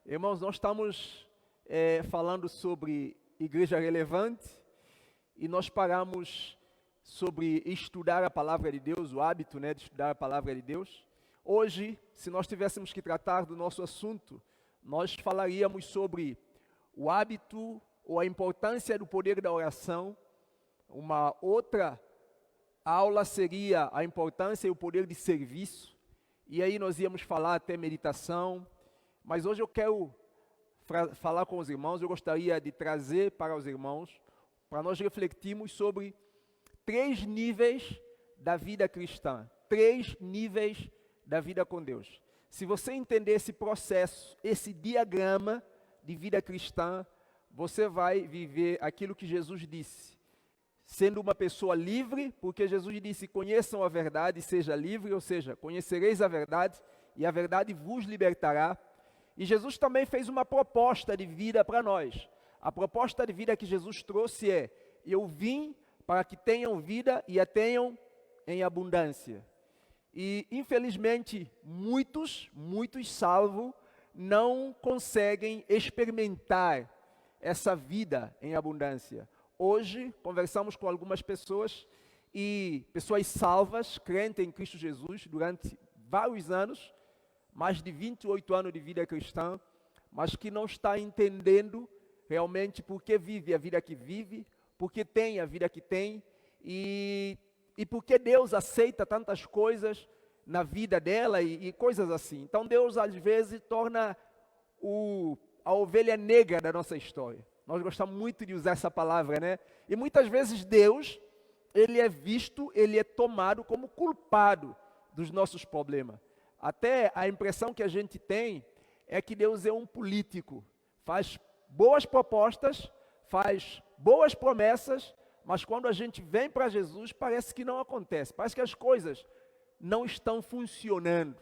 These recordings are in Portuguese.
Irmãos, nós estamos falando sobre igreja relevante e nós paramos sobre estudar a palavra de Deus, o hábito de estudar a palavra de Deus. Hoje, se nós tivéssemos que tratar do nosso assunto, nós falaríamos sobre o hábito ou a importância do poder da oração. Uma outra aula seria a importância e o poder de serviço. E aí nós íamos falar até meditação. Mas hoje eu quero falar com os irmãos, eu gostaria de trazer para os irmãos, para nós refletirmos sobre 3 níveis da vida cristã, 3 níveis da vida com Deus. Se você entender esse processo, esse diagrama de vida cristã, você vai viver aquilo que Jesus disse, sendo uma pessoa livre, porque Jesus disse, conheçam a verdade e seja livre, ou seja, conhecereis a verdade e a verdade vos libertará. E Jesus também fez uma proposta de vida para nós. A proposta de vida que Jesus trouxe é: eu vim para que tenham vida e a tenham em abundância. E infelizmente muitos salvos não conseguem experimentar essa vida em abundância. Hoje conversamos com algumas pessoas e pessoas salvas, crentes em Cristo Jesus durante vários anos, mais de 28 anos de vida cristã, mas que não está entendendo realmente por que vive a vida que vive, por que tem a vida que tem, e por que Deus aceita tantas coisas na vida dela e coisas assim. Então Deus às vezes torna a ovelha negra da nossa história. Nós gostamos muito de usar essa palavra, né? E muitas vezes Deus, ele é tomado como culpado dos nossos problemas. Até a impressão que a gente tem é que Deus é um político, faz boas propostas, faz boas promessas, mas quando a gente vem para Jesus, parece que não acontece, parece que as coisas não estão funcionando.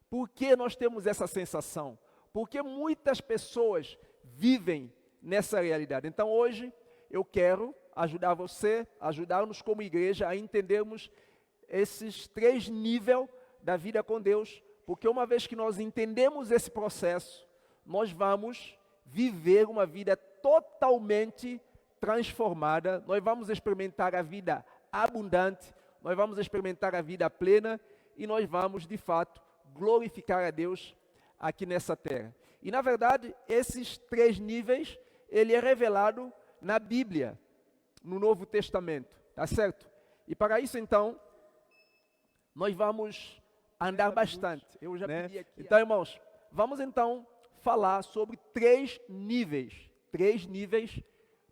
Por que nós temos essa sensação? Porque muitas pessoas vivem nessa realidade. Então hoje eu quero ajudar-nos como igreja a entendermos esses 3 níveis da vida com Deus, porque uma vez que nós entendemos esse processo, nós vamos viver uma vida totalmente transformada, nós vamos experimentar a vida abundante, nós vamos experimentar a vida plena e nós vamos, de fato, glorificar a Deus aqui nessa terra. E, na verdade, esses 3 níveis, ele é revelado na Bíblia, no Novo Testamento, tá certo? E para isso, então, nós vamos andar bastante. Eu já pedi aqui. Então, irmãos, vamos então falar sobre 3 níveis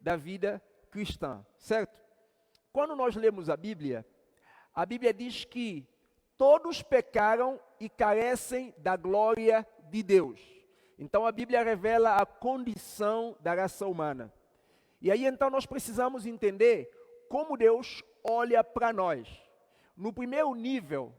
da vida cristã, certo? Quando nós lemos a Bíblia diz que todos pecaram e carecem da glória de Deus. Então a Bíblia revela a condição da raça humana. E aí então nós precisamos entender como Deus olha para nós. No primeiro nível,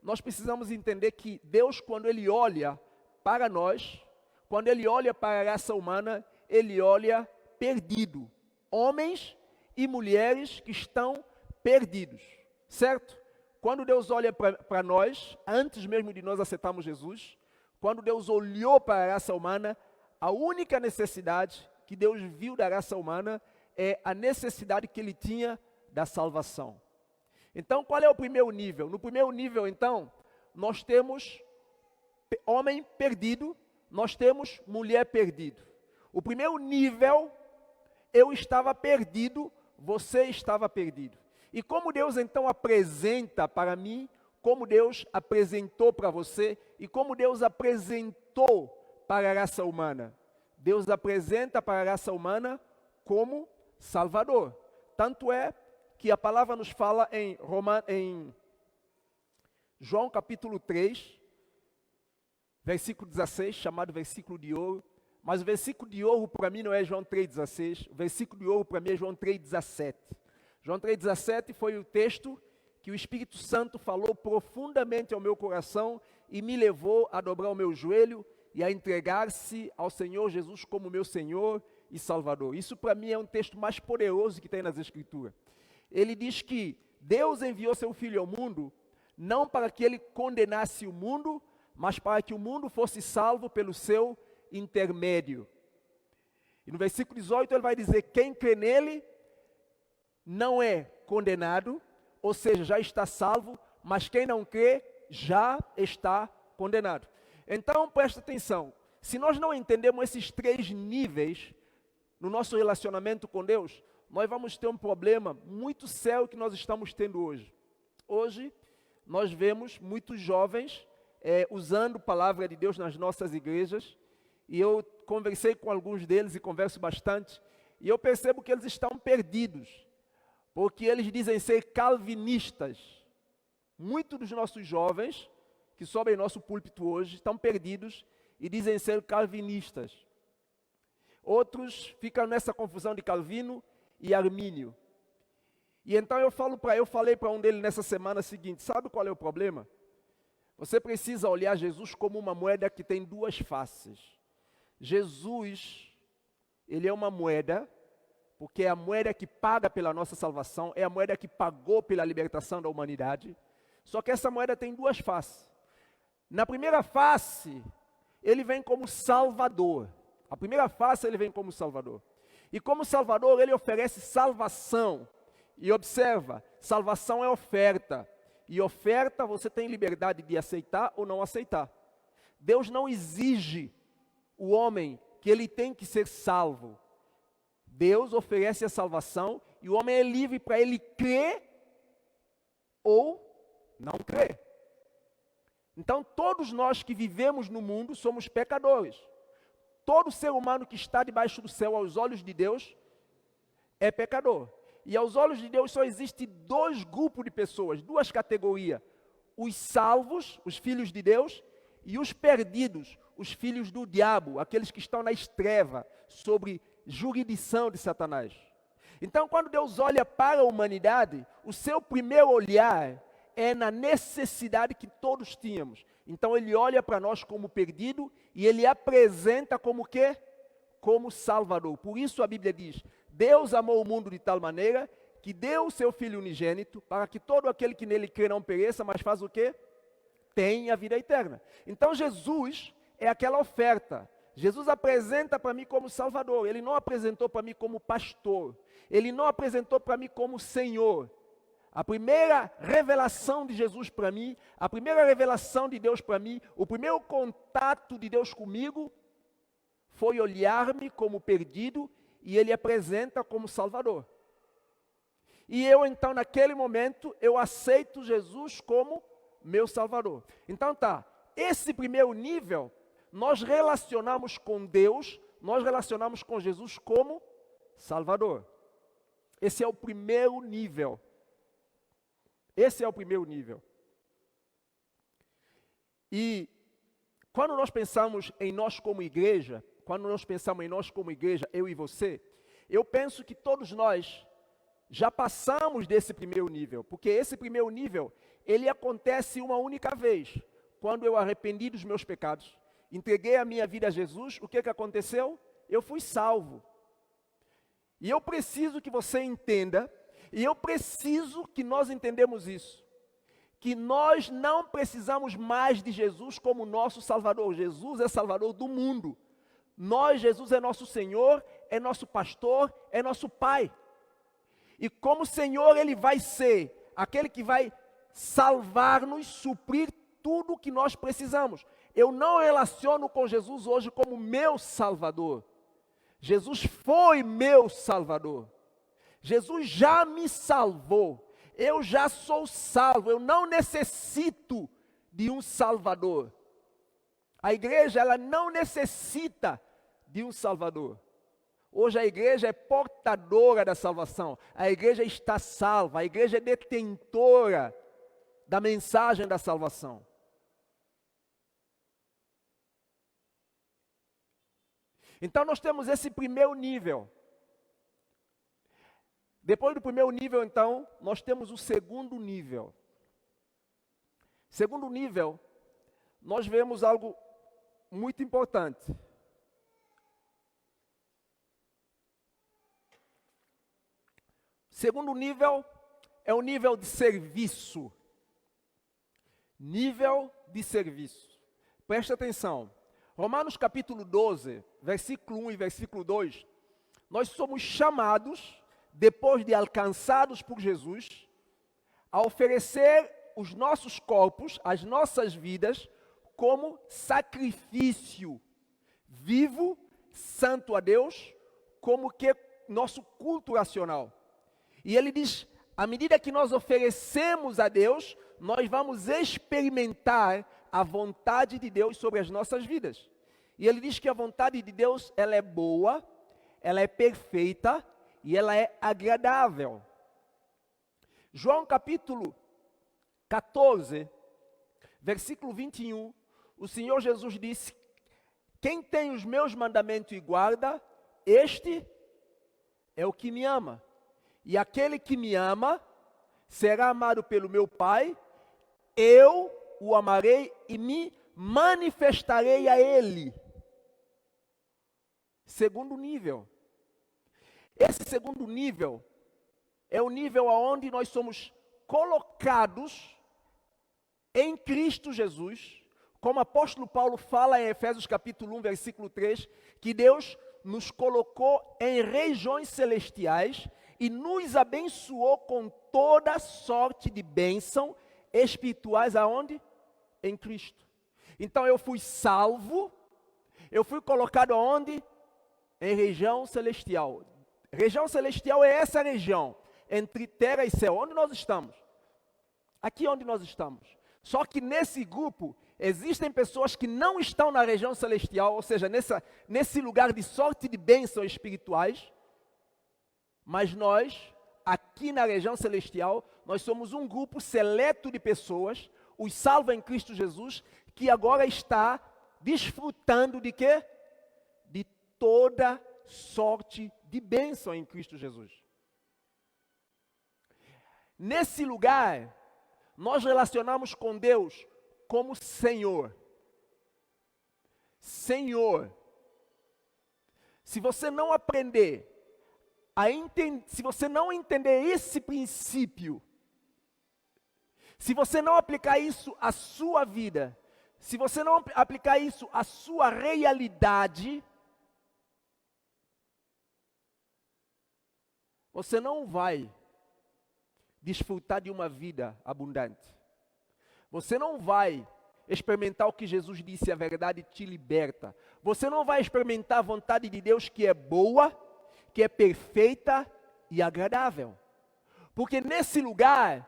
nós precisamos entender que Deus, quando Ele olha para nós, quando Ele olha para a raça humana, Ele olha perdido. Homens e mulheres que estão perdidos, certo? Quando Deus olha para nós, antes mesmo de nós aceitarmos Jesus, quando Deus olhou para a raça humana, a única necessidade que Deus viu da raça humana é a necessidade que Ele tinha da salvação. Então, qual é o primeiro nível? No primeiro nível, então, nós temos homem perdido, nós temos mulher perdido. O primeiro nível, eu estava perdido, você estava perdido. E como Deus, então, apresenta para mim, como Deus apresentou para você, e como Deus apresentou para a raça humana? Deus apresenta para a raça humana como Salvador. Tanto é que a palavra nos fala em João capítulo 3, versículo 16, chamado versículo de ouro. Mas o versículo de ouro para mim não é João 3,16, o versículo de ouro para mim é João 3,17. João 3,17 foi o texto que o Espírito Santo falou profundamente ao meu coração e me levou a dobrar o meu joelho e a entregar-se ao Senhor Jesus como meu Senhor e Salvador. Isso para mim é um texto mais poderoso que tem nas Escrituras. Ele diz que Deus enviou seu Filho ao mundo, não para que ele condenasse o mundo, mas para que o mundo fosse salvo pelo seu intermédio. E no versículo 18 ele vai dizer: quem crê nele não é condenado, ou seja, já está salvo, mas quem não crê já está condenado. Então presta atenção, se nós não entendemos esses 3 níveis no nosso relacionamento com Deus, nós vamos ter um problema muito sério que nós estamos tendo hoje. Hoje nós vemos muitos jovens usando a palavra de Deus nas nossas igrejas, e eu conversei com alguns deles e converso bastante, e eu percebo que eles estão perdidos, porque eles dizem ser calvinistas. Muitos dos nossos jovens que sobem nosso púlpito hoje estão perdidos e dizem ser calvinistas. Outros ficam nessa confusão de Calvino e Armínio. E então eu falei para um deles nessa semana seguinte: sabe qual é o problema? Você precisa olhar Jesus como uma moeda que tem 2 faces. Jesus, ele é uma moeda, porque é a moeda que paga pela nossa salvação, é a moeda que pagou pela libertação da humanidade. Só que essa moeda tem 2 faces. Na primeira face, ele vem como Salvador. A primeira face ele vem como Salvador. E como Salvador ele oferece salvação. E observa, salvação é oferta. E oferta você tem liberdade de aceitar ou não aceitar. Deus não exige o homem que ele tem que ser salvo. Deus oferece a salvação e o homem é livre para ele crer ou não crer. Então todos nós que vivemos no mundo somos pecadores. Todo ser humano que está debaixo do céu aos olhos de Deus é pecador. E aos olhos de Deus só existem 2 grupos de pessoas, 2 categorias. Os salvos, os filhos de Deus, e os perdidos, os filhos do diabo, aqueles que estão nas trevas, sobre jurisdição de Satanás. Então quando Deus olha para a humanidade, o seu primeiro olhar é na necessidade que todos tínhamos. Então ele olha para nós como perdido e ele apresenta como quê? Como Salvador. Por isso a Bíblia diz: Deus amou o mundo de tal maneira que deu o seu Filho unigênito para que todo aquele que nele crê não pereça, mas faz o quê? Tem a vida eterna. Então Jesus é aquela oferta. Jesus apresenta para mim como Salvador. Ele não apresentou para mim como pastor. Ele não apresentou para mim como Senhor. A primeira revelação de Jesus para mim, a primeira revelação de Deus para mim, o primeiro contato de Deus comigo foi olhar-me como perdido e ele apresenta como Salvador. E eu então naquele momento eu aceito Jesus como meu Salvador. Então tá, esse primeiro nível nós relacionamos com Deus, nós relacionamos com Jesus como Salvador. Esse é o primeiro nível. Esse é o primeiro nível. E quando nós pensamos em nós como igreja, eu e você, eu penso que todos nós já passamos desse primeiro nível, porque esse primeiro nível, ele acontece uma única vez. Quando eu arrependi dos meus pecados, entreguei a minha vida a Jesus, o que aconteceu? Eu fui salvo. E eu preciso que você entenda, e eu preciso que nós entendamos isso, que nós não precisamos mais de Jesus como nosso Salvador. Jesus é Salvador do mundo. Jesus é nosso Senhor, é nosso pastor, é nosso Pai. E como Senhor, Ele vai ser aquele que vai salvar-nos, suprir tudo o que nós precisamos. Eu não relaciono com Jesus hoje como meu Salvador. Jesus foi meu Salvador. Jesus já me salvou. Eu já sou salvo. Eu não necessito de um Salvador. A igreja, ela não necessita de um Salvador. Hoje a igreja é portadora da salvação. A igreja está salva. A igreja é detentora da mensagem da salvação. Então nós temos esse primeiro nível. Depois do primeiro nível, então, nós temos o segundo nível. Segundo nível, nós vemos algo muito importante. Segundo nível é o nível de serviço. Nível de serviço. Preste atenção. Romanos capítulo 12, versículo 1 e versículo 2. Nós somos chamados, depois de alcançados por Jesus, a oferecer os nossos corpos, as nossas vidas, como sacrifício vivo, santo a Deus, como que nosso culto racional. E ele diz, à medida que nós oferecemos a Deus, nós vamos experimentar a vontade de Deus sobre as nossas vidas. E ele diz que a vontade de Deus, ela é boa, ela é perfeita e ela é agradável. João capítulo 14, versículo 21, o Senhor Jesus disse, quem tem os meus mandamentos e guarda, este é o que me ama. E aquele que me ama, será amado pelo meu Pai, eu o amarei e me manifestarei a ele. Segundo nível. Esse segundo nível é o nível onde nós somos colocados em Cristo Jesus, como o apóstolo Paulo fala em Efésios capítulo 1, versículo 3, que Deus nos colocou em regiões celestiais e nos abençoou com toda sorte de bênção espirituais aonde? Em Cristo. Então eu fui salvo, eu fui colocado aonde? Em região celestial. Região celestial é essa região, entre terra e céu, onde nós estamos. Aqui onde nós estamos. Só que nesse grupo, existem pessoas que não estão na região celestial, ou seja, nesse lugar de sorte de bênçãos espirituais, mas nós, aqui na região celestial, nós somos um grupo seleto de pessoas, os salvos em Cristo Jesus, que agora está desfrutando de quê? De toda sorte de bênção em Cristo Jesus. Nesse lugar, nós relacionamos com Deus como Senhor. Senhor. Se você não aprender se você não entender esse princípio, se você não aplicar isso à sua vida, se você não aplicar isso à sua realidade, você não vai desfrutar de uma vida abundante. Você não vai experimentar o que Jesus disse, a verdade te liberta. Você não vai experimentar a vontade de Deus que é boa, que é perfeita e agradável. Porque nesse lugar,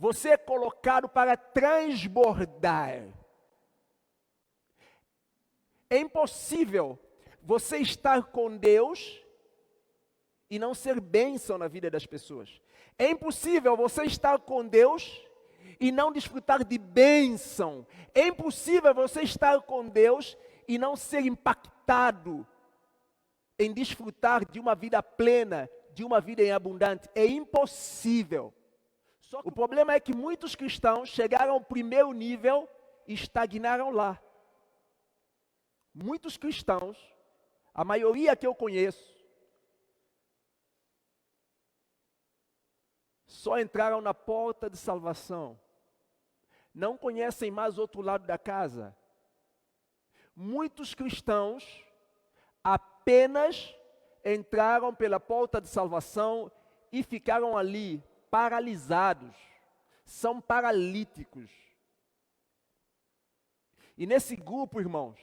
você é colocado para transbordar. É impossível você estar com Deus e não ser bênção na vida das pessoas. É impossível você estar com Deus e não desfrutar de bênção. É impossível você estar com Deus e não ser impactado em desfrutar de uma vida plena, de uma vida em abundante. É impossível. O problema é que muitos cristãos chegaram ao primeiro nível e estagnaram lá. Muitos cristãos, a maioria que eu conheço, só entraram na porta de salvação. Não conhecem mais o outro lado da casa. Muitos cristãos apenas entraram pela porta de salvação e ficaram ali paralisados. São paralíticos. E nesse grupo, irmãos,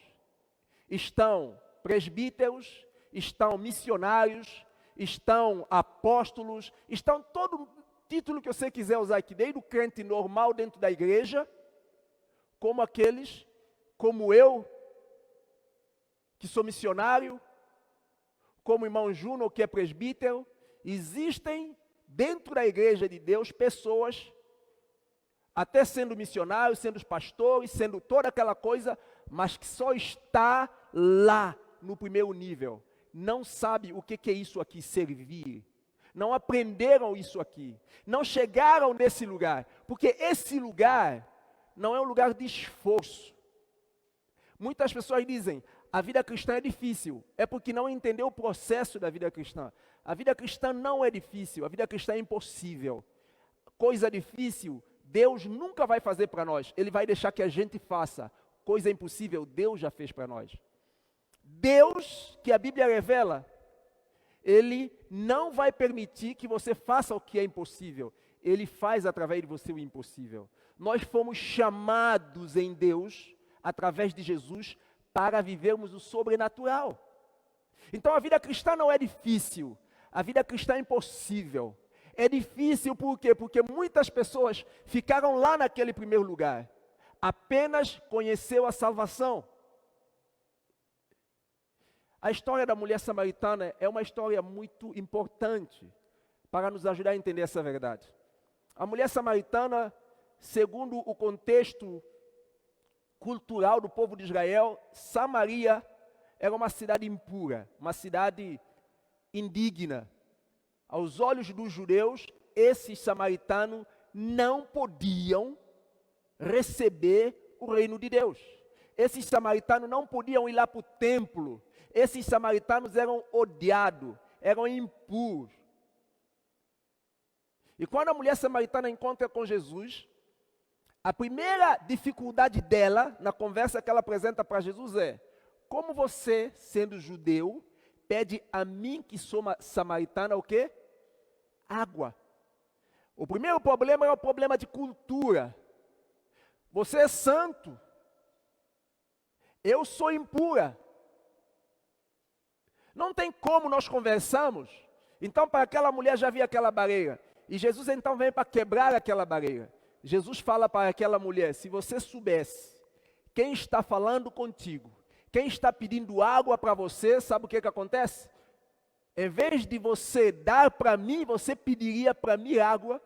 estão presbíteros, estão missionários, estão apóstolos, estão todo título que você quiser usar aqui, desde o crente normal dentro da igreja, como aqueles, como eu, que sou missionário, como o irmão Juno, que é presbítero. Existem dentro da igreja de Deus pessoas, até sendo missionários, sendo pastores, sendo toda aquela coisa, mas que só está lá no primeiro nível. Não sabe o que é isso aqui, servir. Não aprenderam isso aqui. Não chegaram nesse lugar. Porque esse lugar não é um lugar de esforço. Muitas pessoas dizem, a vida cristã é difícil. É porque não entendeu o processo da vida cristã. A vida cristã não é difícil. A vida cristã é impossível. Coisa difícil, Deus nunca vai fazer para nós. Ele vai deixar que a gente faça. coisa impossível, Deus já fez para nós. Deus, que a Bíblia revela, Ele não vai permitir que você faça o que é impossível. Ele faz através de você o impossível. Nós fomos chamados em Deus, através de Jesus, para vivermos o sobrenatural. Então a vida cristã não é difícil, a vida cristã é impossível. É difícil por quê? Porque muitas pessoas ficaram lá naquele primeiro lugar, apenas conheceu a salvação. A história da mulher samaritana é uma história muito importante para nos ajudar a entender essa verdade. A mulher samaritana, segundo o contexto cultural do povo de Israel, Samaria era uma cidade impura, uma cidade indigna. Aos olhos dos judeus, esses samaritanos não podiam receber o reino de Deus. Esses samaritanos não podiam ir lá para o templo. Esses samaritanos eram odiados, eram impuros. E quando a mulher samaritana encontra com Jesus, a primeira dificuldade dela, na conversa que ela apresenta para Jesus é: como você, sendo judeu, pede a mim que sou samaritana o quê? Água. O primeiro problema é o problema de cultura. Você é santo. Eu sou impura. Não tem como nós conversarmos. Então para aquela mulher já havia aquela barreira. E Jesus então vem para quebrar aquela barreira. Jesus fala para aquela mulher: se você soubesse quem está falando contigo, quem está pedindo água para você, sabe o que acontece? Em vez de você dar para mim, você pediria para mim água,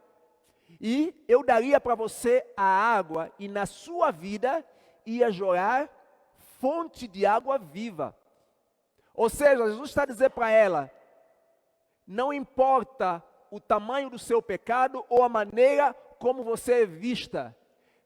e eu daria para você a água, e na sua vida ia jorrar fonte de água viva. Ou seja, Jesus está dizendo para ela: não importa o tamanho do seu pecado ou a maneira como você é vista,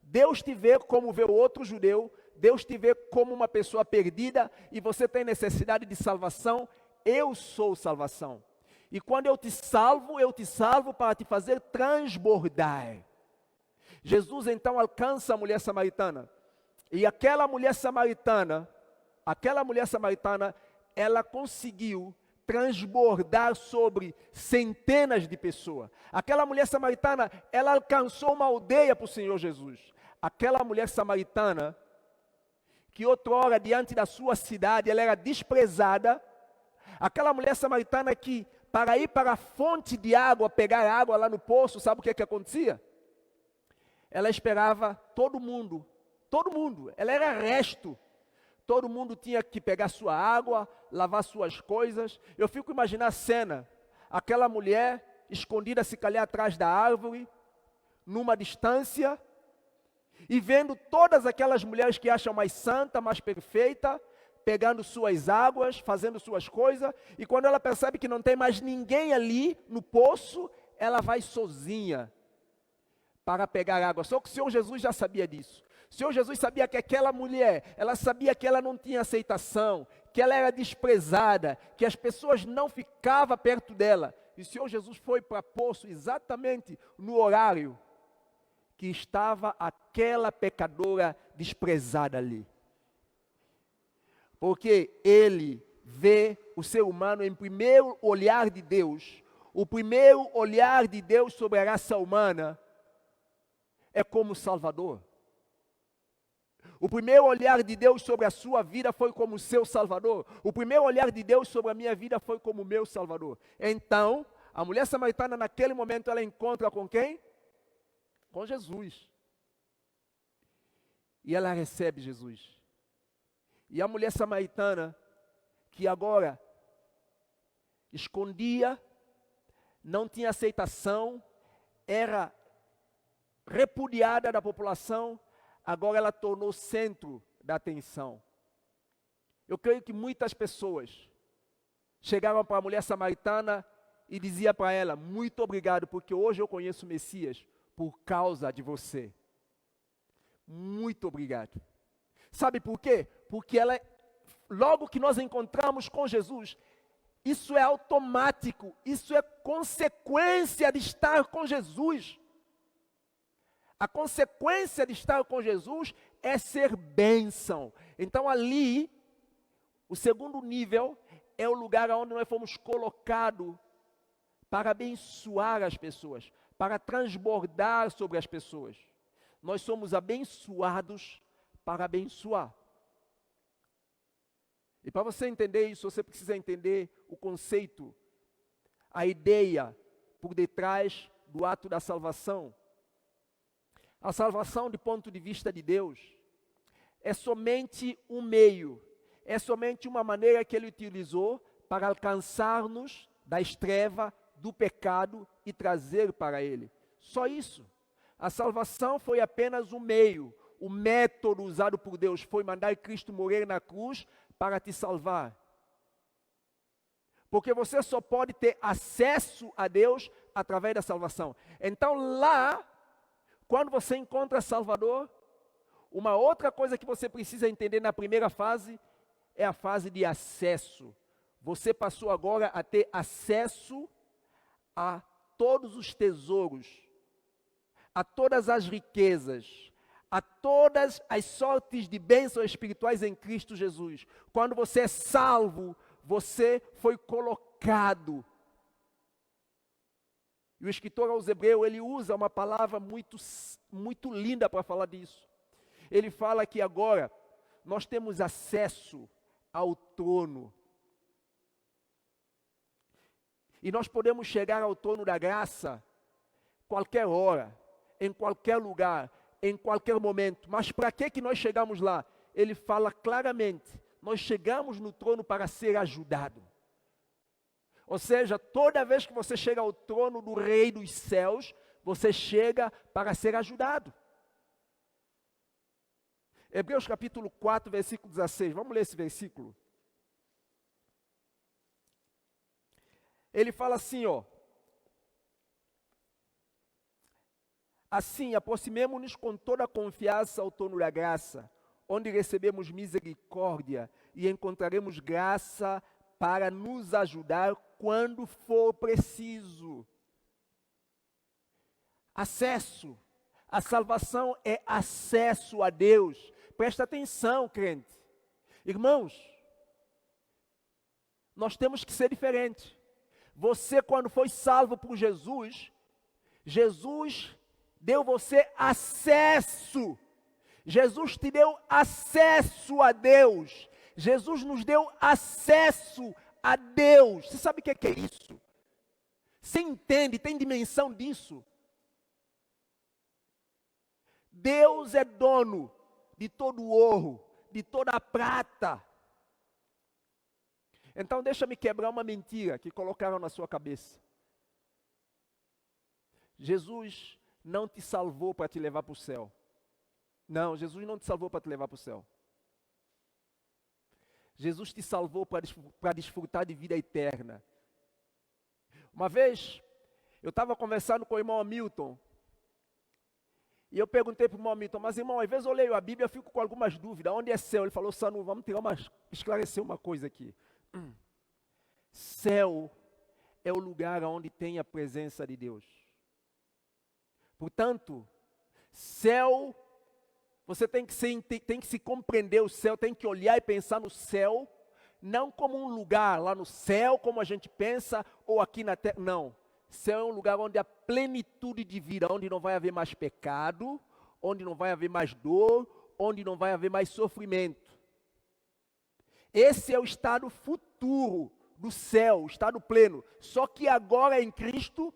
Deus te vê como vê o outro judeu, Deus te vê como uma pessoa perdida e você tem necessidade de salvação. Eu sou salvação. E quando eu te salvo para te fazer transbordar. Jesus então alcança a mulher samaritana. E aquela mulher samaritana, ela conseguiu transbordar sobre centenas de pessoas. Aquela mulher samaritana, ela alcançou uma aldeia para o Senhor Jesus. Aquela mulher samaritana, que outrora diante da sua cidade, ela era desprezada. Aquela mulher samaritana que, para ir para a fonte de água, pegar água lá no poço, sabe o que acontecia? Ela esperava todo mundo, ela era resto. Todo mundo tinha que pegar sua água, lavar suas coisas. Eu fico imaginando a cena, aquela mulher escondida se calhar atrás da árvore, numa distância, e vendo todas aquelas mulheres que acham mais santa, mais perfeita, pegando suas águas, fazendo suas coisas, e quando ela percebe que não tem mais ninguém ali no poço, ela vai sozinha para pegar água. Só que o Senhor Jesus já sabia disso. O Senhor Jesus sabia que aquela mulher, ela sabia que ela não tinha aceitação, que ela era desprezada, que as pessoas não ficavam perto dela. E o Senhor Jesus foi para poço exatamente no horário que estava aquela pecadora desprezada ali. Porque Ele vê o ser humano em primeiro olhar de Deus. O primeiro olhar de Deus sobre a raça humana é como Salvador. O primeiro olhar de Deus sobre a sua vida foi como seu Salvador. O primeiro olhar de Deus sobre a minha vida foi como meu Salvador. Então, a mulher samaritana naquele momento ela encontra com quem? Com Jesus. E ela recebe Jesus. E a mulher samaritana, que agora escondia, não tinha aceitação, era repudiada da população, agora ela tornou centro da atenção. Eu creio que muitas pessoas chegaram para a mulher samaritana e diziam para ela: muito obrigado, porque hoje eu conheço o Messias por causa de você. Muito obrigado. Sabe por quê? Porque logo que nós encontramos com Jesus, isso é automático, isso é consequência de estar com Jesus. A consequência de estar com Jesus é ser bênção. Então ali, o segundo nível é o lugar onde nós fomos colocados para abençoar as pessoas, para transbordar sobre as pessoas. Nós somos abençoados para abençoar. E para você entender isso, você precisa entender o conceito, a ideia por detrás do ato da salvação. A salvação, do ponto de vista de Deus, é somente um meio, é somente uma maneira que Ele utilizou para alcançar-nos das trevas, do pecado e trazer para Ele. Só isso. A salvação foi apenas um meio, o método usado por Deus foi mandar Cristo morrer na cruz para te salvar. Porque você só pode ter acesso a Deus através da salvação. Então lá, quando você encontra Salvador, uma outra coisa que você precisa entender na primeira fase é a fase de acesso. Você passou agora a ter acesso a todos os tesouros, a todas as riquezas, a todas as sortes de bênçãos espirituais em Cristo Jesus. Quando você é salvo, você foi colocado. E o escritor aos Hebreus, ele usa uma palavra muito linda para falar disso. Ele fala que agora nós temos acesso ao trono. E nós podemos chegar ao trono da graça qualquer hora, em qualquer lugar, em qualquer momento. Mas para que nós chegamos lá? Ele fala claramente, nós chegamos no trono para ser ajudado. Ou seja, toda vez que você chega ao trono do Rei dos Céus, você chega para ser ajudado. Hebreus capítulo 4, versículo 16. Vamos ler esse versículo. Ele fala assim, ó. Assim, aproximemo-nos com toda a confiança ao trono da graça, onde recebemos misericórdia e encontraremos graça para nos ajudar quando for preciso. Acesso. A salvação é acesso a Deus. Presta atenção, crente. Irmãos, nós temos que ser diferentes. Você, quando foi salvo por Jesus, Jesus deu você acesso. Jesus te deu acesso a Deus. Jesus nos deu acesso a Deus. Você sabe o que é isso? Você entende, tem dimensão disso? Deus é dono de todo o ouro, de toda a prata. Então deixa-me quebrar uma mentira que colocaram na sua cabeça. Jesus não te salvou para te levar para o céu. Não, Jesus não te salvou para te levar para o céu. Jesus te salvou para desfrutar de vida eterna. Uma vez, eu estava conversando com o irmão Hamilton, e eu perguntei para o irmão Hamilton, mas irmão, às vezes eu leio a Bíblia e fico com algumas dúvidas, onde é céu? Ele falou, Sanu, vamos esclarecer uma coisa aqui. Céu é o lugar onde tem a presença de Deus. Portanto, céu, você tem que se compreender o céu, tem que olhar e pensar no céu, não como um lugar lá no céu, como a gente pensa, ou aqui na terra, não. Céu é um lugar onde há plenitude de vida, onde não vai haver mais pecado, onde não vai haver mais dor, onde não vai haver mais sofrimento. Esse é o estado futuro do céu, o estado pleno. Só que agora em Cristo,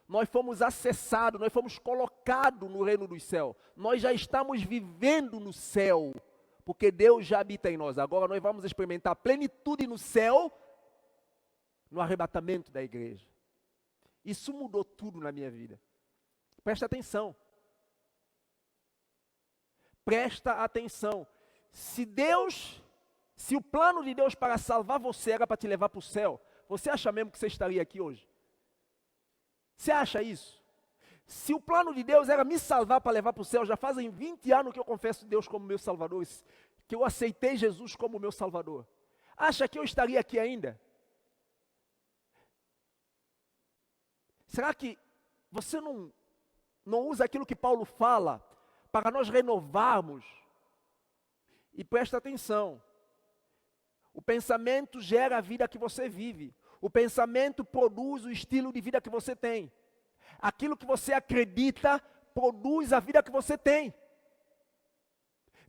nós fomos acessados, nós fomos colocados no reino dos céus. Nós já estamos vivendo no céu, porque Deus já habita em nós. Agora nós vamos experimentar a plenitude no céu, no arrebatamento da igreja. Isso mudou tudo na minha vida. Presta atenção. Presta atenção. Se o plano de Deus para salvar você era para te levar para o céu, você acha mesmo que você estaria aqui hoje? Você acha isso? Se o plano de Deus era me salvar para levar para o céu, já fazem 20 anos que eu confesso Deus como meu Salvador, que eu aceitei Jesus como meu Salvador. Acha que eu estaria aqui ainda? Será que você não usa aquilo que Paulo fala para nós renovarmos E presta atenção. O pensamento gera a vida que você vive. O pensamento produz o estilo de vida que você tem. Aquilo que você acredita produz a vida que você tem.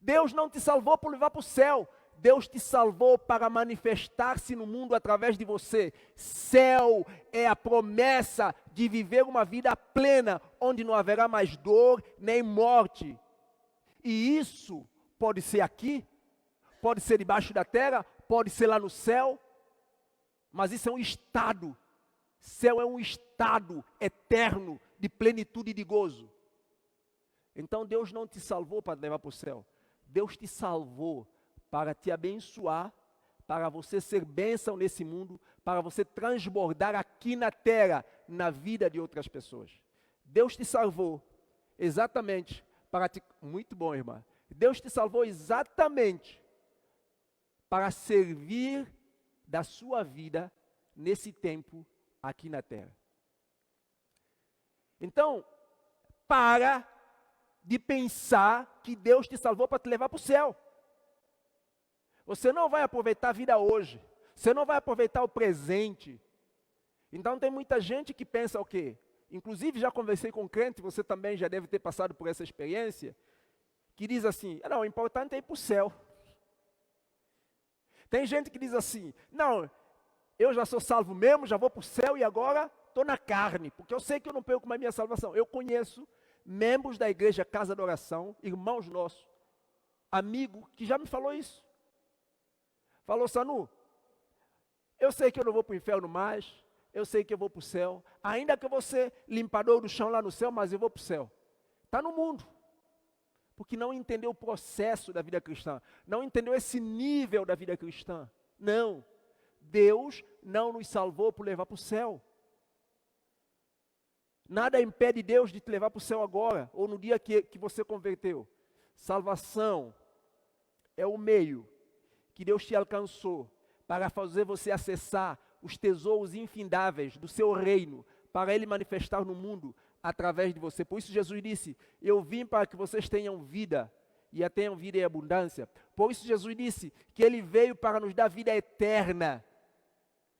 Deus não te salvou para levar para o céu. Deus te salvou para manifestar-se no mundo através de você. Céu é a promessa de viver uma vida plena, onde não haverá mais dor nem morte. E isso pode ser aqui, pode ser debaixo da terra, pode ser lá no céu, mas isso é um estado. Céu é um estado eterno de plenitude e de gozo. Então Deus não te salvou para te levar para o céu. Deus te salvou para te abençoar, para você ser bênção nesse mundo, para você transbordar aqui na terra, na vida de outras pessoas. Deus te salvou exatamente para te... Muito bom, irmã. Deus te salvou exatamente para servir da sua vida nesse tempo aqui na terra. Então, para de pensar que Deus te salvou para te levar para o céu. Você não vai aproveitar a vida hoje. Você não vai aproveitar o presente. Então tem muita gente que pensa o quê? Inclusive já conversei com crente, você também já deve ter passado por essa experiência, que diz assim, não, o importante é ir para o céu. Tem gente que diz assim, não, eu já sou salvo mesmo, já vou para o céu e agora estou na carne, porque eu sei que eu não perco mais minha salvação. Eu conheço membros da igreja Casa da Oração, irmãos nossos, amigo, que já me falou isso. Falou, Sanu, eu sei que eu não vou para o inferno mais, eu sei que eu vou para o céu, ainda que eu vou ser limpador do chão lá no céu, mas eu vou para o céu. Está no mundo, porque não entendeu o processo da vida cristã, não entendeu esse nível da vida cristã. Não, Deus não nos salvou para levar para o céu. Nada impede Deus de te levar para o céu agora, ou no dia que você converteu. Salvação é o meio que Deus te alcançou para fazer você acessar os tesouros infindáveis do seu reino, para Ele manifestar no mundo através de você. Por isso Jesus disse, eu vim para que vocês tenham vida, e a tenham vida em abundância. Por isso Jesus disse que Ele veio para nos dar vida eterna.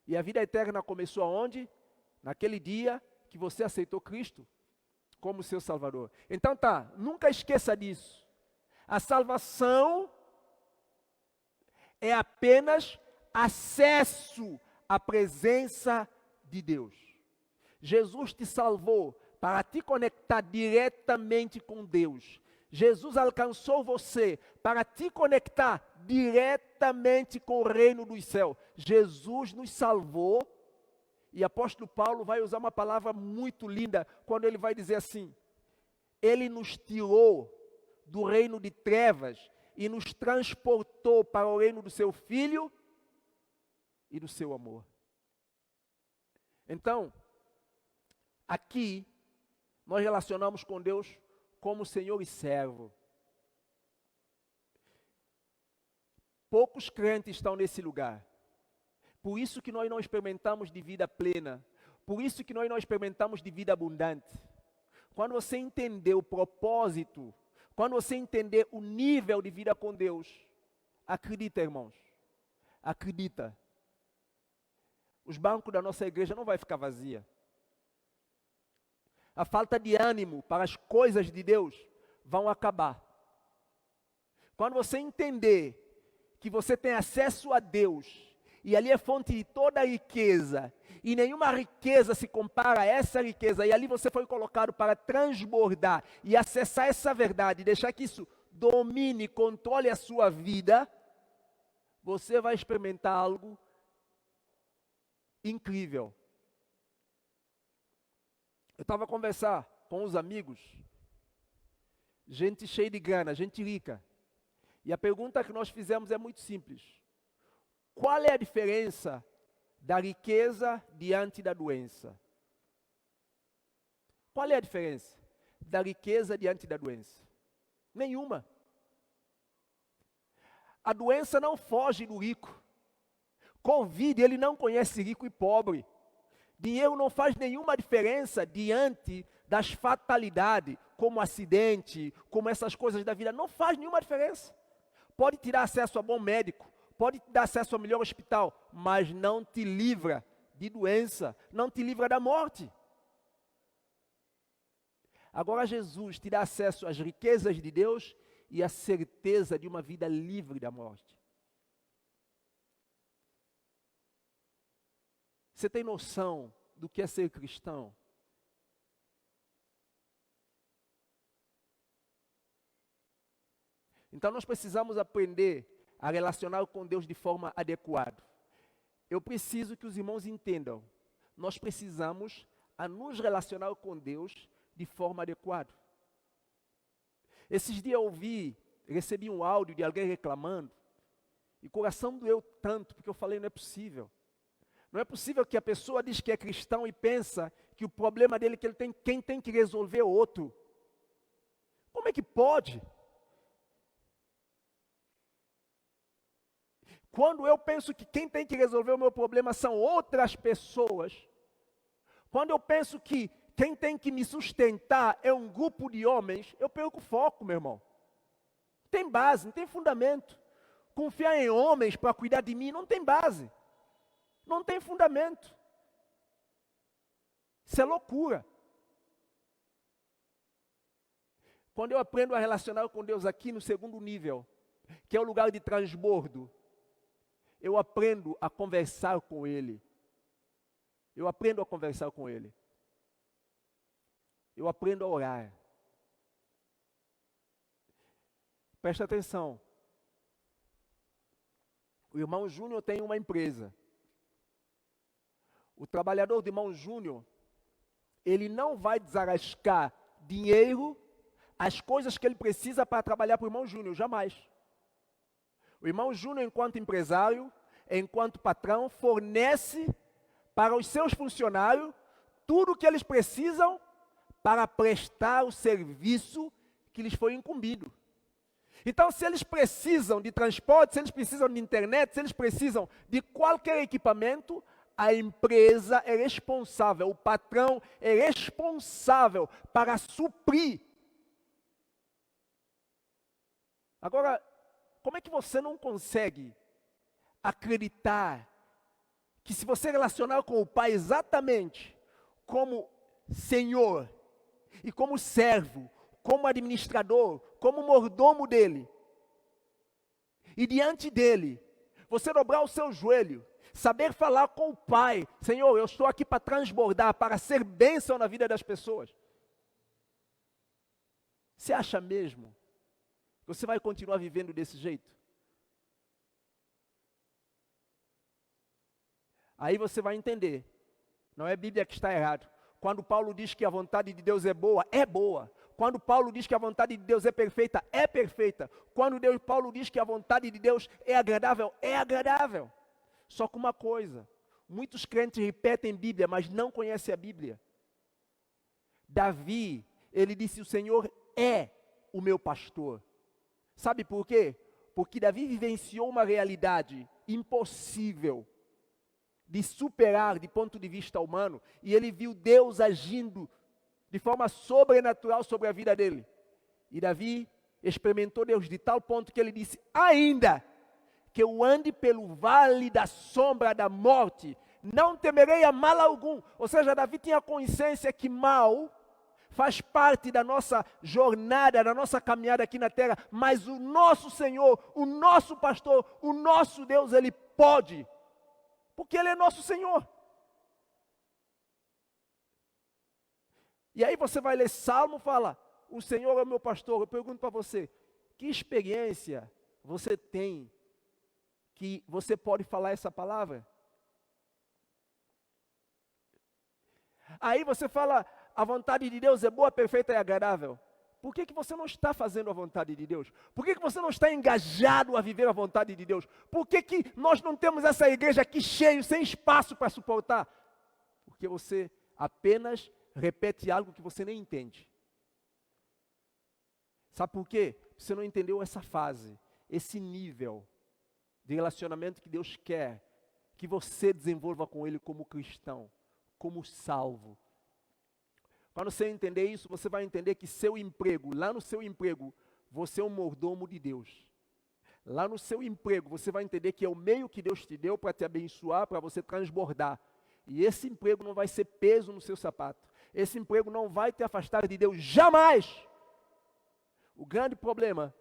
E a vida eterna começou aonde? Naquele dia que você aceitou Cristo como seu Salvador. Então tá, nunca esqueça disso. A salvação é apenas acesso à presença de Deus. Jesus te salvou para te conectar diretamente com Deus. Jesus alcançou você para te conectar diretamente com o reino dos céus. Jesus nos salvou, e apóstolo Paulo vai usar uma palavra muito linda, quando ele vai dizer assim, ele nos tirou do reino de trevas, e nos transportou para o reino do seu Filho e do seu amor. Então, aqui, nós relacionamos com Deus como Senhor e servo. Poucos crentes estão nesse lugar. Por isso que nós não experimentamos de vida plena. Por isso que nós não experimentamos de vida abundante. Quando você entender o propósito, quando você entender o nível de vida com Deus, acredita, irmãos, acredita. Os bancos da nossa igreja não vai ficar vazia. A falta de ânimo para as coisas de Deus vão acabar. Quando você entender que você tem acesso a Deus, e ali é fonte de toda a riqueza, e nenhuma riqueza se compara a essa riqueza, e ali você foi colocado para transbordar e acessar essa verdade, deixar que isso domine, controle a sua vida, você vai experimentar algo incrível. Eu estava a conversar com uns amigos, gente cheia de grana, gente rica, e a pergunta que nós fizemos é muito simples. Qual é a diferença da riqueza diante da doença? Qual é a diferença da riqueza diante da doença? Nenhuma. A doença não foge do rico. Covid, ele não conhece rico e pobre. Dinheiro não faz nenhuma diferença diante das fatalidades, como acidente, como essas coisas da vida. Não faz nenhuma diferença. pode te dar acesso a bom médico, pode te dar acesso ao melhor hospital, mas não te livra de doença, não te livra da morte. Agora Jesus te dá acesso às riquezas de Deus e a certeza de uma vida livre da morte. Você tem noção do que é ser cristão? Então nós precisamos aprender a relacionar com Deus de forma adequada. Eu preciso que os irmãos entendam. Nós precisamos a nos relacionar com Deus de forma adequada. Esses dias recebi um áudio de alguém reclamando, e o coração doeu tanto, porque eu falei, não é possível. Não é possível que a pessoa diz que é cristão e pensa que o problema dele é que quem tem que resolver é outro. Como é que pode? Quando eu penso que quem tem que resolver o meu problema são outras pessoas, quando eu penso que quem tem que me sustentar é um grupo de homens, eu perco o foco, meu irmão. Não tem base, não tem fundamento. Confiar em homens para cuidar de mim não tem base. Não tem fundamento. Isso é loucura. Quando eu aprendo a relacionar com Deus aqui no segundo nível, que é o lugar de transbordo, eu aprendo a conversar com Ele. Eu aprendo a conversar com Ele. Eu aprendo a orar. Presta atenção. O irmão Júnior tem uma empresa. O trabalhador do irmão Júnior, ele não vai desarrascar dinheiro, as coisas que ele precisa para trabalhar para o irmão Júnior, jamais. O irmão Júnior, enquanto empresário, enquanto patrão, fornece para os seus funcionários tudo o que eles precisam para prestar o serviço que lhes foi incumbido. Então, se eles precisam de transporte, se eles precisam de internet, se eles precisam de qualquer equipamento, a empresa é responsável, o patrão é responsável para suprir. Agora, como é que você não consegue acreditar que se você relacionar com o Pai exatamente como Senhor e como servo, como administrador, como mordomo dele, e diante dele, você dobrar o seu joelho, saber falar com o Pai, Senhor, eu estou aqui para transbordar, para ser bênção na vida das pessoas. Você acha mesmo que você vai continuar vivendo desse jeito? Aí você vai entender, não é a Bíblia que está errado. Quando Paulo diz que a vontade de Deus é boa, é boa. Quando Paulo diz que a vontade de Deus é perfeita, é perfeita. Quando Paulo diz que a vontade de Deus é agradável, é agradável. Só que uma coisa, muitos crentes repetem Bíblia, mas não conhecem a Bíblia. Davi, ele disse, o Senhor é o meu pastor. Sabe por quê? Porque Davi vivenciou uma realidade impossível de superar de ponto de vista humano, e ele viu Deus agindo de forma sobrenatural sobre a vida dele. E Davi experimentou Deus de tal ponto que ele disse, ainda que eu ande pelo vale da sombra da morte, não temerei a mal algum. Ou seja, Davi tinha consciência que mal faz parte da nossa jornada, da nossa caminhada aqui na terra, mas o nosso Senhor, o nosso pastor, o nosso Deus, Ele pode, porque Ele é nosso Senhor. E aí você vai ler Salmo e fala, o Senhor é o meu pastor. Eu pergunto para você, que experiência você tem que você pode falar essa palavra? Aí você fala, a vontade de Deus é boa, perfeita e agradável. Por que você não está fazendo a vontade de Deus? Por que você não está engajado a viver a vontade de Deus? Por que nós não temos essa igreja aqui cheia, sem espaço para suportar? Porque você apenas repete algo que você nem entende. Sabe por quê? Você não entendeu essa fase, esse nível de relacionamento que Deus quer que você desenvolva com Ele como cristão, como salvo. Quando você entender isso, você vai entender que seu emprego, lá no seu emprego, você é um mordomo de Deus. Lá no seu emprego, você vai entender que é o meio que Deus te deu para te abençoar, para você transbordar. E esse emprego não vai ser peso no seu sapato. Esse emprego não vai te afastar de Deus, jamais! O grande problema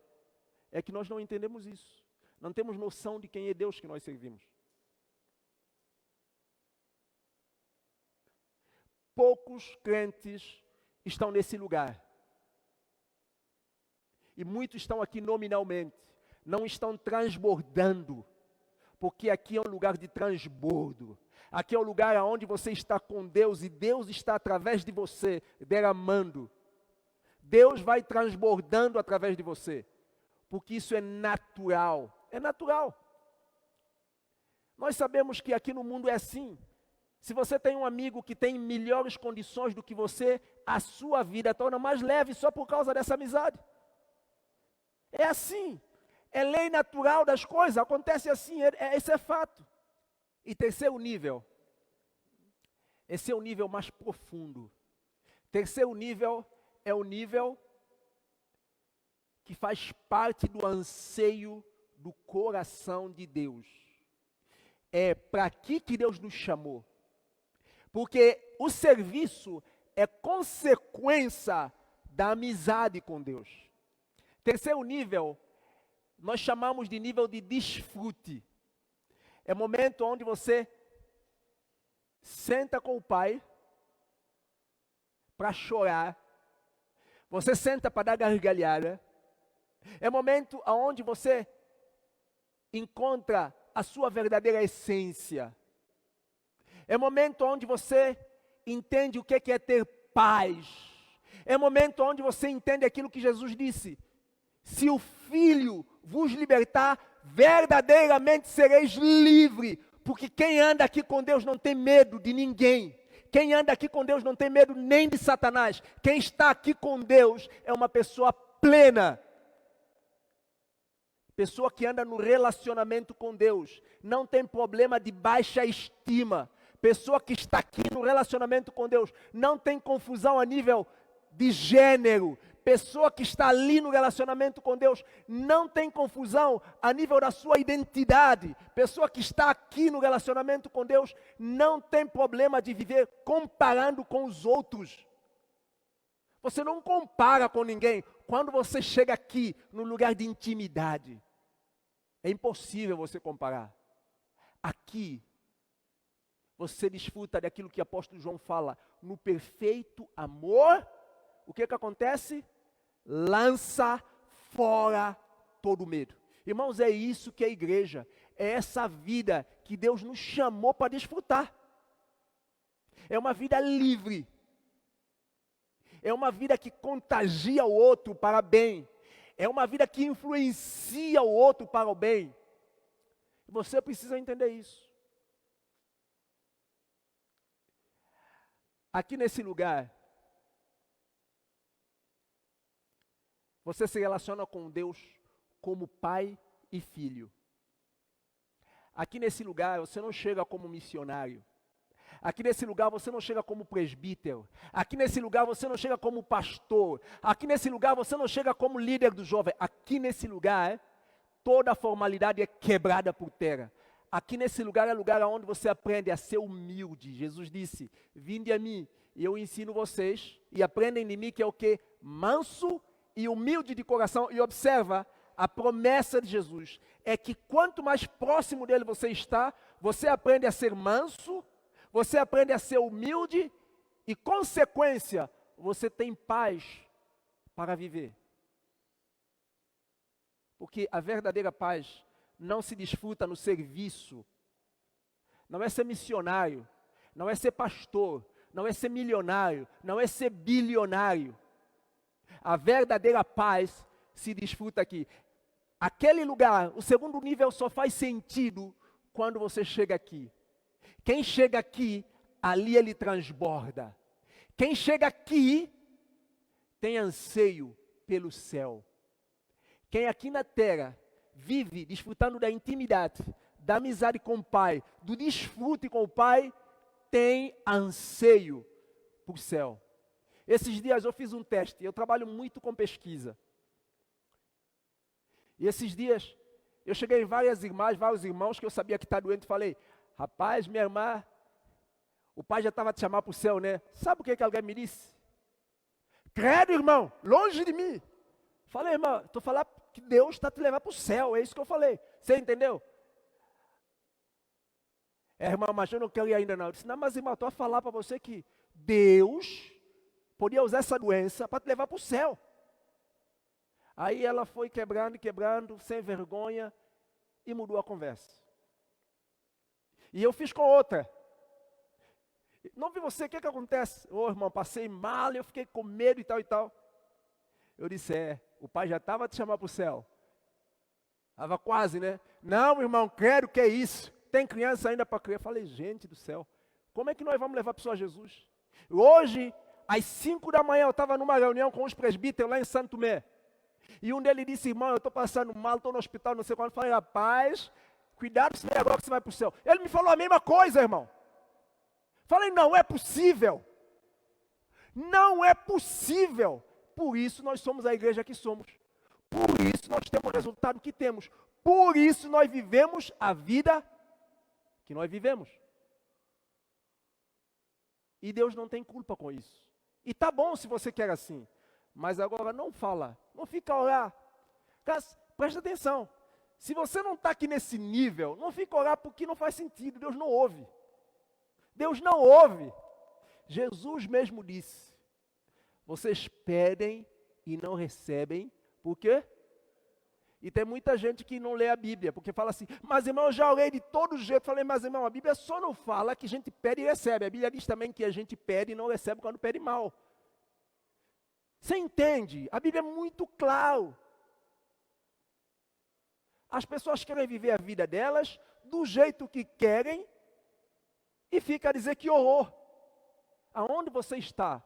é que nós não entendemos isso. Não temos noção de quem é Deus que nós servimos. Poucos crentes estão nesse lugar. E muitos estão aqui nominalmente. Não estão transbordando. Porque aqui é um lugar de transbordo. Aqui é o lugar onde você está com Deus e Deus está através de você, derramando. Deus vai transbordando através de você. Porque isso é natural. É natural. Nós sabemos que aqui no mundo é assim. Se você tem um amigo que tem melhores condições do que você, a sua vida torna mais leve só por causa dessa amizade. É assim. É lei natural das coisas, acontece assim, esse é fato. E terceiro nível, esse é o nível mais profundo. Terceiro nível é o nível que faz parte do anseio do coração de Deus. É para aqui que Deus nos chamou. Porque o serviço é consequência da amizade com Deus. Terceiro nível, nós chamamos de nível de desfrute. É o momento onde você senta com o Pai para chorar. Você senta para dar gargalhada. É o momento onde você encontra a sua verdadeira essência. É o momento onde você entende o que é ter paz. É o momento onde você entende aquilo que Jesus disse. Se o Filho vos libertar, verdadeiramente sereis livre. Porque quem anda aqui com Deus não tem medo de ninguém. Quem anda aqui com Deus não tem medo nem de Satanás. Quem está aqui com Deus é uma pessoa plena. Pessoa que anda no relacionamento com Deus. Não tem problema de baixa estima. Pessoa que está aqui no relacionamento com Deus. Não tem confusão a nível de gênero. Pessoa que está ali no relacionamento com Deus, não tem confusão a nível da sua identidade. Pessoa que está aqui no relacionamento com Deus, não tem problema de viver comparando com os outros. Você não compara com ninguém. Quando você chega aqui no lugar de intimidade, é impossível você comparar. Aqui, você desfruta daquilo que o apóstolo João fala, no perfeito amor. O que acontece? Lança fora todo medo. Irmãos, é isso que é a igreja. É essa vida que Deus nos chamou para desfrutar. É uma vida livre. É uma vida que contagia o outro para bem. É uma vida que influencia o outro para o bem. Você precisa entender isso. Aqui nesse lugar, você se relaciona com Deus como pai e filho. Aqui nesse lugar, você não chega como missionário. Aqui nesse lugar, você não chega como presbítero. Aqui nesse lugar, você não chega como pastor. Aqui nesse lugar, você não chega como líder do jovem. Aqui nesse lugar, toda a formalidade é quebrada por terra. Aqui nesse lugar é lugar onde você aprende a ser humilde. Jesus disse, vinde a mim e eu ensino vocês. E aprendem de mim que é o quê? Manso e humilde de coração. E observa, a promessa de Jesus é que quanto mais próximo dele você está, você aprende a ser manso, você aprende a ser humilde e, consequência, você tem paz para viver. Porque a verdadeira paz não se desfruta no serviço, não é ser missionário, não é ser pastor, não é ser milionário, não é ser bilionário. A verdadeira paz se desfruta aqui. Aquele lugar, o segundo nível só faz sentido quando você chega aqui. Quem chega aqui, ali ele transborda. Quem chega aqui, tem anseio pelo céu. Quem aqui na terra vive desfrutando da intimidade, da amizade com o Pai, do desfrute com o Pai, tem anseio por céu. Esses dias eu fiz um teste, eu trabalho muito com pesquisa. E esses dias Eu cheguei em várias irmãs, vários irmãos que eu sabia que está doente, falei, rapaz, minha irmã, o pai já estava te chamando para o céu, né? Sabe o que alguém me disse? Credo, irmão, longe de mim. Falei, irmão, estou falando que Deus está te levando para o céu, é isso que eu falei. Você entendeu? Irmão, mas eu não quero ir ainda não. Eu disse, não, mas irmão, estou a falar para você que Deus podia usar essa doença para te levar para o céu. Aí ela foi quebrando, sem vergonha, e mudou a conversa. E eu fiz com outra. Não vi você, o que acontece? Ô irmão, passei mal, eu fiquei com medo e tal e tal. Eu disse, o pai já estava te chamando para o céu. Estava quase, né? Não, irmão, quero, que é isso? Tem criança ainda para criar? Eu falei, gente do céu, como é que nós vamos levar a pessoa a Jesus? Hoje, às 5 da manhã, eu estava numa reunião com os presbíteros lá em Santo Tomé. E um deles disse, irmão, eu estou passando mal, estou no hospital, não sei quando. Eu falei, rapaz, cuidado se agora que você vai para o céu. Ele me falou a mesma coisa, irmão. Falei, não é possível. Não é possível. Por isso nós somos a igreja que somos. Por isso nós temos o resultado que temos. Por isso nós vivemos a vida que nós vivemos. E Deus não tem culpa com isso. E tá bom se você quer assim. Mas agora não fala, não fica a orar. Presta atenção. Se você não está aqui nesse nível, não fica a orar porque não faz sentido. Deus não ouve. Deus não ouve. Jesus mesmo disse, vocês pedem e não recebem, por quê? E tem muita gente que não lê a Bíblia, porque fala assim, mas irmão, eu já orei de todo jeito. Falei, mas irmão, a Bíblia só não fala que a gente pede e recebe. A Bíblia diz também que a gente pede e não recebe quando pede mal. Você entende? A Bíblia é muito claro. As pessoas querem viver a vida delas do jeito que querem e fica a dizer que horror. Aonde você está?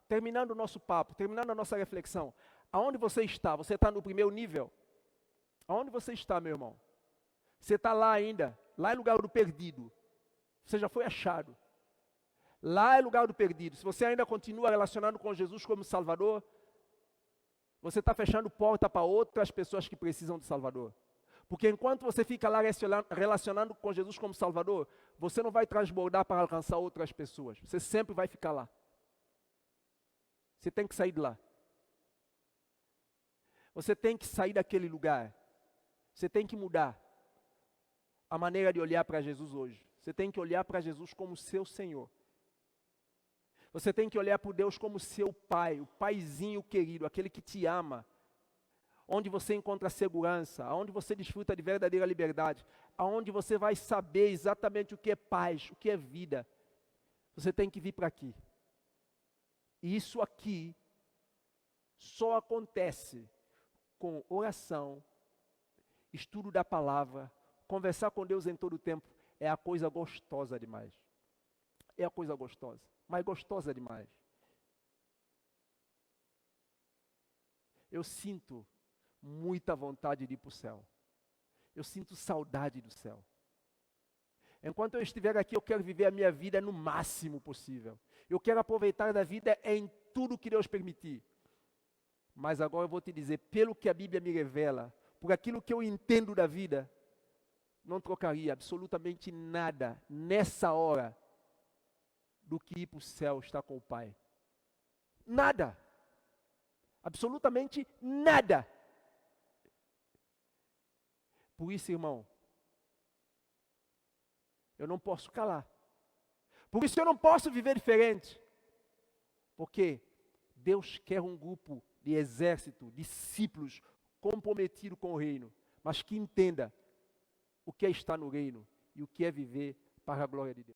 Terminando o nosso papo, terminando a nossa reflexão. Aonde você está? Você está no primeiro nível? Aonde você está, meu irmão? Você está lá ainda, lá é lugar do perdido. Você já foi achado. Lá é lugar do perdido. Se você ainda continua relacionando com Jesus como Salvador, você está fechando porta para outras pessoas que precisam de Salvador. Porque enquanto você fica lá relacionando com Jesus como Salvador, você não vai transbordar para alcançar outras pessoas. Você sempre vai ficar lá. Você tem que sair de lá. Você tem que sair daquele lugar. Você tem que mudar a maneira de olhar para Jesus hoje. Você tem que olhar para Jesus como seu Senhor. Você tem que olhar para Deus como seu pai, o paizinho querido, aquele que te ama. Onde você encontra segurança, onde você desfruta de verdadeira liberdade, aonde você vai saber exatamente o que é paz, o que é vida. Você tem que vir para aqui. E isso aqui só acontece com oração, estudo da palavra, conversar com Deus em todo o tempo. É a coisa gostosa demais. É a coisa gostosa, mas gostosa demais. Eu sinto muita vontade de ir para o céu. Eu sinto saudade do céu. Enquanto eu estiver aqui, eu quero viver a minha vida no máximo possível. Eu quero aproveitar da vida em tudo que Deus permitir. Mas agora eu vou te dizer, pelo que a Bíblia me revela, por aquilo que eu entendo da vida, não trocaria absolutamente nada nessa hora do que ir para o céu estar com o Pai. Nada. Absolutamente nada. Por isso, irmão, eu não posso calar. Por isso eu não posso viver diferente. Porque Deus quer um grupo de exército, discípulos comprometidos com o reino, mas que entenda o que é estar no reino e o que é viver para a glória de Deus.